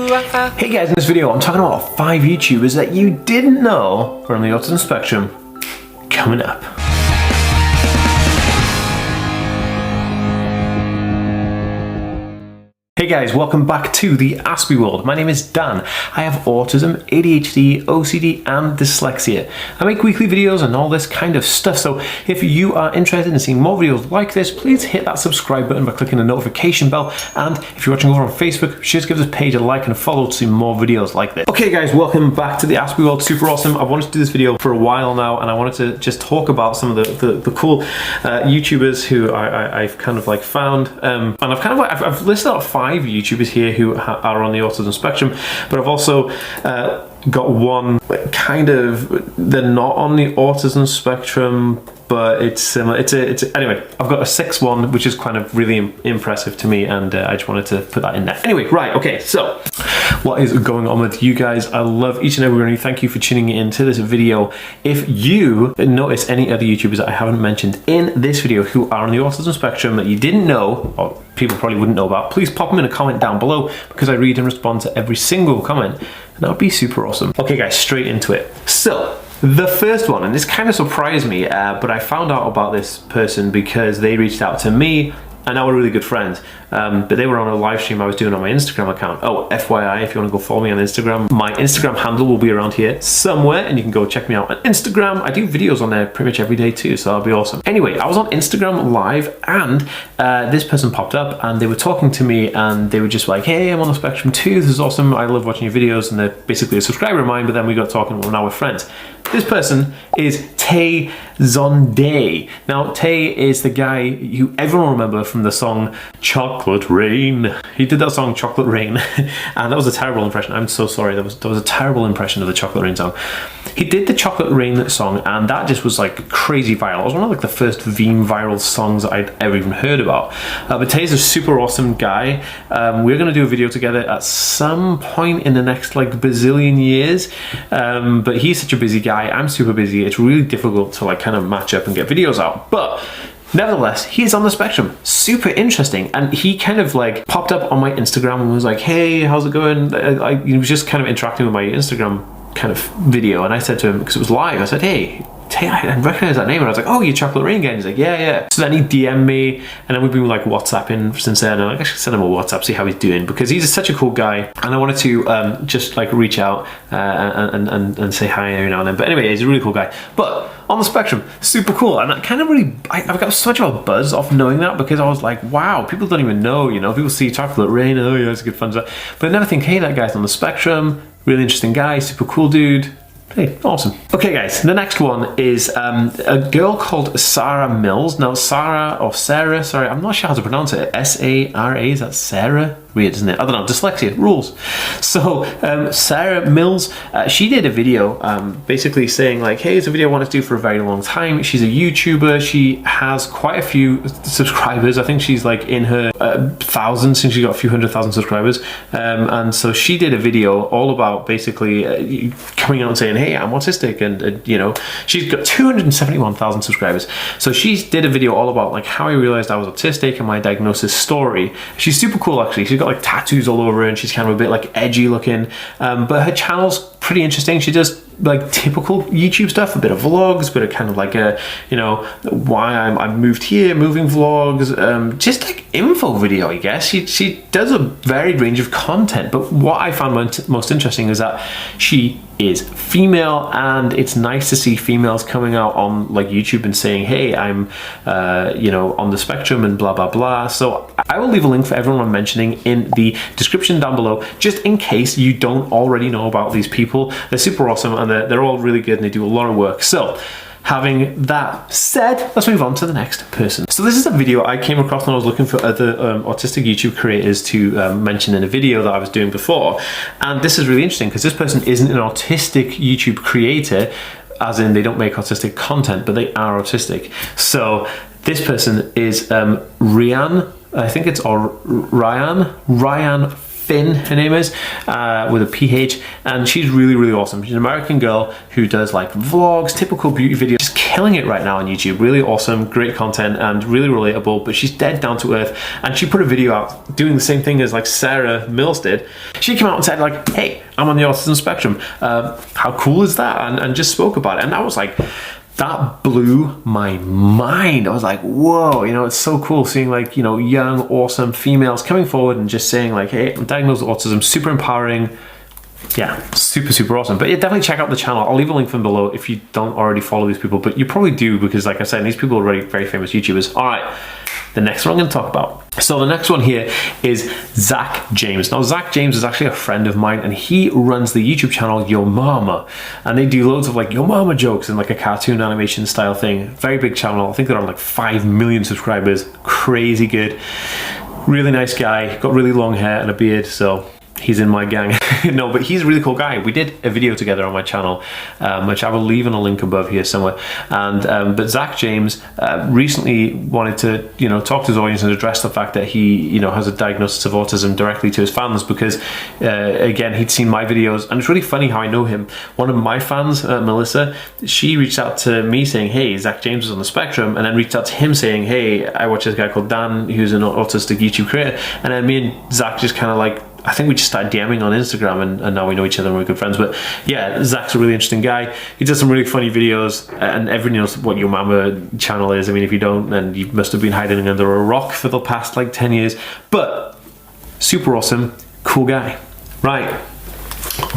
Hey guys, in this video I'm talking about 5 YouTubers that you didn't know are on the autism spectrum. Coming up. Hey guys, welcome back to the Aspie world. My name is Dan. I have autism, ADHD, OCD and dyslexia. I make weekly videos and all this kind of stuff, so if you are interested in seeing more videos like this, please hit that subscribe button by clicking the notification bell, and if you're watching over on Facebook, just give this page a like and a follow to see more videos like this. Okay guys, welcome back to the Aspie world. Super awesome. I've wanted to do this video for a while now, and I wanted to just talk about some of the cool YouTubers who I've kind of like found, and I've listed out 5 YouTubers here who are on the autism spectrum, but I've also got one kind of, they're not on the autism spectrum, but it's similar. Anyway, I've got a 6th one, which is kind of really impressive to me, and I just wanted to put that in there. Anyway, right, okay, so what is going on with you guys? I love each and every one of you. Thank you for tuning in to this video. If you notice any other YouTubers that I haven't mentioned in this video who are on the autism spectrum that you didn't know, or people probably wouldn't know about, please pop them in a comment down below, because I read and respond to every single comment, and that would be super awesome. Okay guys, straight into it. So, the first one, and this kind of surprised me, but I found out about this person because they reached out to me, and now we're really good friends. But they were on a live stream I was doing on my Instagram account. Oh, FYI, if you want to go follow me on Instagram, my Instagram handle will be around here somewhere, and you can go check me out on Instagram. I do videos on there pretty much every day too, so that'll be awesome. Anyway, I was on Instagram live, and this person popped up, and they were talking to me, and they were just like, hey, I'm on the spectrum too, this is awesome, I love watching your videos, and they're basically a subscriber of mine, but then we got talking, well, now we're friends. This person is Tay Zonday. Now, Tay is the guy who everyone will remember from the song Chocolate Rain. He did that song Chocolate Rain, and that was a terrible impression. I'm so sorry, that was a terrible impression of the Chocolate Rain song. He did the Chocolate Rain song, and that just was like crazy viral. It was one of like the first Veeam viral songs that I'd ever even heard about. But Tay's a super awesome guy. We're gonna do a video together at some point in the next like bazillion years, but he's such a busy guy. I'm super busy. It's really difficult to like kind of match up and get videos out, but nevertheless, he's on the spectrum. Super interesting. And he kind of like popped up on my Instagram and was like, hey, how's it going? He was just kind of interacting with my Instagram kind of video, and I said to him, because it was live, I said, hey, Tay, I recognize that name, and I was like, oh, you're Chocolate Rain again? He's like, yeah. So then he DM'd me, and then we've been like WhatsApping since then, and I should send him a WhatsApp, see how he's doing, because he's such a cool guy, and I wanted to just like reach out and say hi every now and then. But anyway, he's a really cool guy. But on the spectrum, super cool, and that kind of really, I've got such a buzz off knowing that, because I was like, wow, people don't even know, you know, people see Chocolate Rain, oh yeah, it's good fun stuff, but I never think, hey, that guy's on the spectrum, really interesting guy, super cool dude. Hey, awesome. Okay guys, the next one is a girl called Sarah Mills. Now Sarah, or Sarah, sorry, I'm not sure how to pronounce it. S-A-R-A, is that Sarah? Weird, isn't it? I don't know, dyslexia, rules. So Sarah Mills, she did a video basically saying like, hey, it's a video I wanted to do for a very long time. She's a YouTuber, she has quite a few subscribers. I think she's like in her thousands, since she got a few 100,000 subscribers. And so she did a video all about basically coming out and saying, hey, I'm autistic, and you know, she's got 271,000 subscribers. So she did a video all about like how I realized I was autistic and my diagnosis story. She's super cool actually. She's got like tattoos all over her, and she's kind of a bit like edgy looking, but her channel's pretty interesting. She does like typical YouTube stuff, a bit of vlogs, a bit of kind of like a, you know, why I moved here, moving vlogs, just like info video, I guess. She does a varied range of content, but what I found most interesting is that she is female, and it's nice to see females coming out on like YouTube and saying, hey, I'm you know, on the spectrum and blah blah blah. So I will leave a link for everyone I'm mentioning in the description down below, just in case you don't already know about these people. They're super awesome, and they're all really good, and they do a lot of work. So having that said, let's move on to the next person. So this is a video I came across when I was looking for other autistic YouTube creators to mention in a video that I was doing before. And this is really interesting because this person isn't an autistic YouTube creator, as in they don't make autistic content, but they are autistic. So this person is Ryan, I think it's, or Ryan Finn, her name is, with a PH, and she's really, really awesome. She's an American girl who does like vlogs, typical beauty videos, just killing it right now on YouTube. Really awesome, great content, and really relatable, but she's dead down to earth. And she put a video out doing the same thing as like Sarah Mills did. She came out and said like, hey, I'm on the autism spectrum. How cool is that? And just spoke about it. And that was like, that blew my mind. I was like, whoa, you know, it's so cool seeing like, you know, young, awesome females coming forward and just saying like, hey, I'm diagnosed with autism, super empowering. Yeah, super awesome. But yeah, definitely check out the channel. I'll leave a link from below if you don't already follow these people, but you probably do because like I said, these people are already very famous YouTubers. All right, the next one I'm gonna talk about. So the next one here is Zach James. Now Zach James is actually a friend of mine and he runs the YouTube channel Yo Mama, and they do loads of like Yo Mama jokes and like a cartoon animation style thing. Very big channel. I think they're on like 5 million subscribers. Crazy good. Really nice guy. Got really long hair and a beard, so he's in my gang. No, but he's a really cool guy. We did a video together on my channel, which I will leave in a link above here somewhere. And but Zach James recently wanted to, you know, talk to his audience and address the fact that he, you know, has a diagnosis of autism directly to his fans because, again, he'd seen my videos, and it's really funny how I know him. One of my fans, Melissa, she reached out to me saying, hey, Zach James is on the spectrum, and then reached out to him saying, hey, I watch this guy called Dan, who's an autistic YouTube creator, and then me and Zach just kind of like, I think we just started DMing on Instagram, and now we know each other and we're good friends. But yeah, Zach's a really interesting guy. He does some really funny videos, and everyone knows what Yo Mama channel is. I mean, if you don't, then you must have been hiding under a rock for the past like 10 years. But super awesome, cool guy. Right,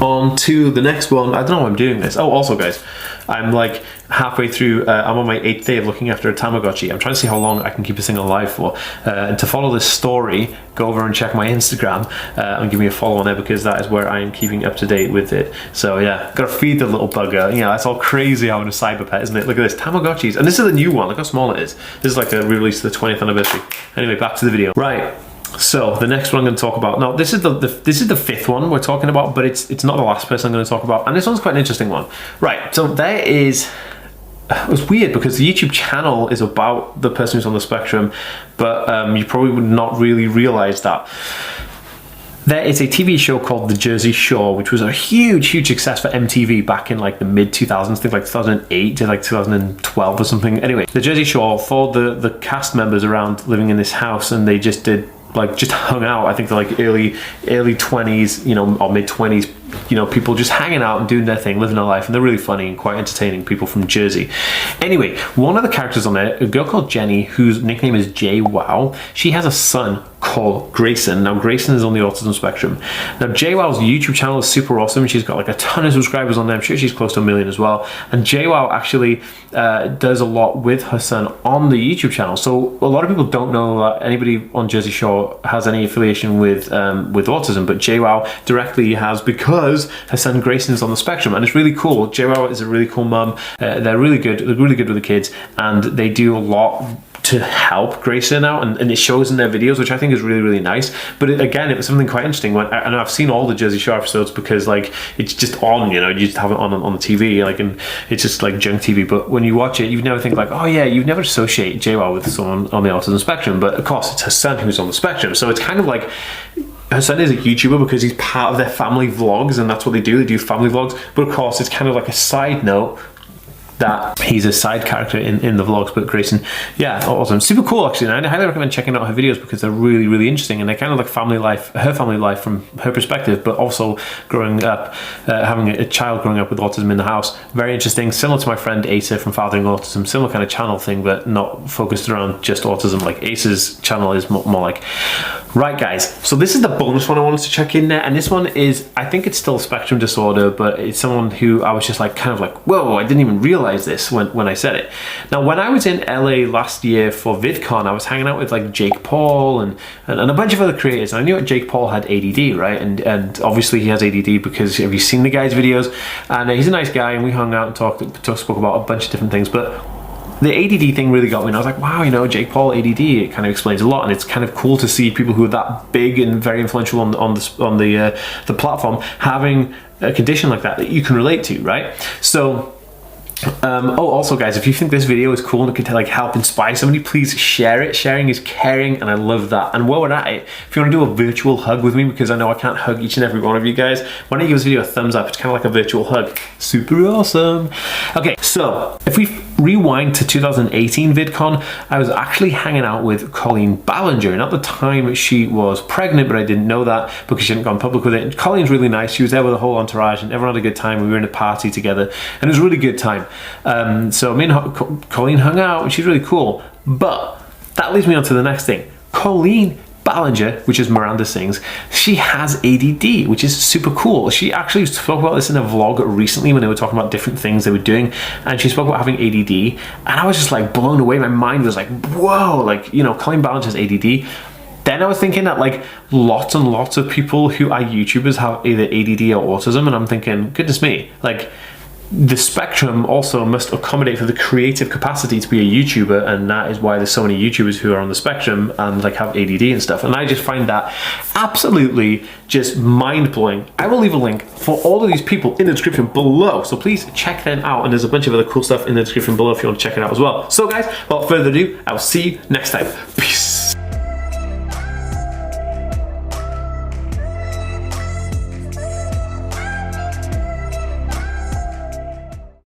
on to the next one. I don't know why I'm doing this. Oh, also guys, I'm like halfway through, I'm on my 8th day of looking after a Tamagotchi. I'm trying to see how long I can keep this thing alive for. And to follow this story, go over and check my Instagram and give me a follow on there because that is where I am keeping up to date with it. So yeah, gotta feed the little bugger. You know, that's all crazy having a cyber pet, isn't it? Look at this, Tamagotchis. And this is a new one, look how small it is. This is like a re-release of the 20th anniversary. Anyway, back to the video. Right. So the next one I'm going to talk about, now this is the fifth one we're talking about, but it's not the last person I'm going to talk about, and this one's quite an interesting one. Right, so there is, it was weird because the YouTube channel is about the person who's on the spectrum, but you probably would not really realize that. There is a TV show called The Jersey Shore, which was a huge success for MTV back in like the mid 2000s, I think like 2008 to like 2012 or something. Anyway, The Jersey Shore followed the cast members around living in this house, and they just did like just hung out. I think they're like early 20s, you know, or mid 20s, you know, people just hanging out and doing their thing, living their life, and they're really funny and quite entertaining, people from Jersey. Anyway, one of the characters on there, a girl called Jenny, whose nickname is JWoww, she has a son called Grayson. Now Grayson is on the autism spectrum. Now JWoww's YouTube channel is super awesome. She's got like a ton of subscribers on there. I'm sure she's close to 1 million as well. And JWoww actually does a lot with her son on the YouTube channel. So a lot of people don't know that anybody on Jersey Shore has any affiliation with autism, but JWoww directly has, because her son Grayson is on the spectrum, and it's really cool. JWoww is a really cool mum. They're really good with the kids, and they do a lot to help Grayson out, and it shows in their videos, which I think is really nice. But again, it was something quite interesting when, and I've seen all the Jersey Shore episodes because like it's just on, you know, you just have it on the TV, like, and it's just like junk TV. But when you watch it, you never think like, oh yeah, you've never associate JWoww with someone on the autism spectrum. But of course, it's her son who's on the spectrum, so it's kind of like, her son is a YouTuber because he's part of their family vlogs, and that's what they do family vlogs. But of course, it's kind of like a side note that he's a side character in the vlogs. But Grayson, yeah, awesome, super cool actually, and I highly recommend checking out her videos because they're really interesting, and they're kind of like family life, her family life from her perspective, but also growing up, having a child growing up with autism in the house. Very interesting, similar to my friend Asa from Fathering Autism, similar kind of channel thing, but not focused around just autism. Like Asa's channel is more like, right guys, so this is the bonus one I wanted to check in there, and this one is, I think it's still spectrum disorder, but it's someone who I was just like kind of like, whoa, I didn't even realize this when I said it. Now, when I was in LA last year for VidCon, I was hanging out with like Jake Paul and a bunch of other creators, and I knew that Jake Paul had ADD, right? And obviously he has ADD because, have you seen the guy's videos? And he's a nice guy, and we hung out and spoke about a bunch of different things, but the ADD thing really got me, and I was like, wow, you know, Jake Paul ADD, it kind of explains a lot, and it's kind of cool to see people who are that big and very influential on the platform having a condition like that you can relate to, right? So oh, also guys, if you think this video is cool and it could like help inspire somebody, please share it. Sharing is caring, and I love that. And while we're at it, if you want to do a virtual hug with me, because I know I can't hug each and every one of you guys, why don't you give this video a thumbs up? It's kind of like a virtual hug. Super awesome. Okay, so if we rewind to 2018 VidCon, I was actually hanging out with Colleen Ballinger, and at the time she was pregnant, but I didn't know that because she hadn't gone public with it. And Colleen's really nice. She was there with the whole entourage and everyone had a good time. We were in a party together and it was a really good time. So me and Colleen hung out and she's really cool. But that leads me on to the next thing. Colleen Ballinger, which is Miranda Sings, she has ADD, which is super cool. She actually spoke about this in a vlog recently when they were talking about different things they were doing, and she spoke about having ADD, and I was just like blown away. My mind was like, whoa, like, you know, Colleen Ballinger has ADD. Then I was thinking that like lots and lots of people who are YouTubers have either ADD or autism, and I'm thinking, goodness me, like, the spectrum also must accommodate for the creative capacity to be a YouTuber, and that is why there's so many YouTubers who are on the spectrum and like have ADD and stuff. And I just find that absolutely just mind-blowing. I will leave a link for all of these people in the description below, so please check them out, and there's a bunch of other cool stuff in the description below if you want to check it out as well. So guys, without further ado, I will see you next time. Peace.